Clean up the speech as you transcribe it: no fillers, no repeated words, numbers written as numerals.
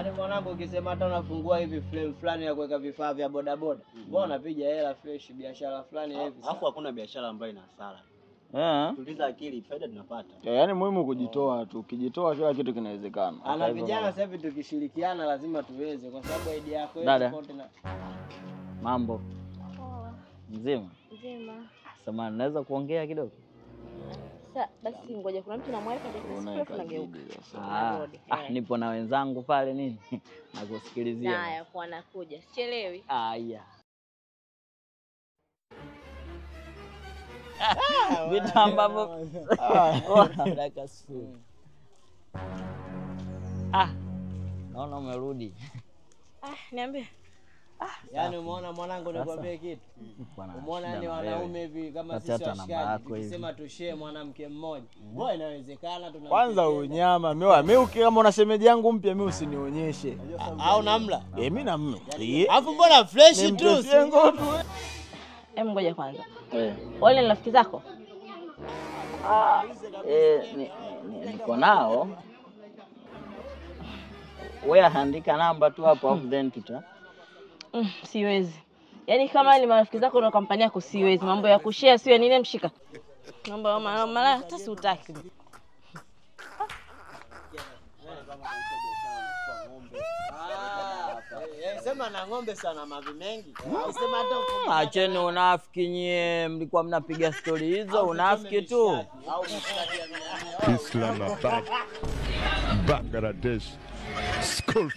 Yaani mwanangu ukisema hata unafungua hivi frame fulani ya kuweka vifaa vya bodaboda, wewe unapiga hela fresh biashara fulani hivi. Alafu hakuna biashara ambayo ina hasara. Tuliza akili, faida tunapata. Yaani muhimu kujitoa tu. Ukijitoa kila kitu kinawezekana. Ana vijana sasa hivi tukishirikiana lazima tuweze kwa sababu idea yako Dada. tofauti na Mambo. Mzima? Mzima. Samahani, naweza kuongea kidogo? Sasa basi ngoja kuna mtu namweka ndio tunageuka. Nipo na wenzangu pale nini? Nakusikilizia. Haya, kwa nakuja. Sichelewi. Haya. Vitu ambavyo nataka sifu. Naona umerudi. Niambie. Yaani umeona mwanangu nikwambie kitu. Umeona ni wanaume hivi kama sisi washikaji tukisema tushare mwanamke mmoja. Mbona inawezekana tuna Kwanza unyama, mimi kama una shemeji yangu mpya mimi usinionyeshe. Au namla? Mimi na mme. Alafu mbona fresh tu? Ngoja kwanza. Wale ni rafiki zako? Niko nao. Wewe andika namba tu hapo afu then tuta. Siwezi. Yaani kama ni marafiki zako na kampani yako siwezi. Mambo ya kushare sio nini mshika. Mambo ya mara hata siutaki. Sema na ng'ombe sana mavi mengi. Sema hata acheni unafiki nyie, mlikuwa mnapiga story hizo unafiki tu. Islamabad, Bangladesh, school.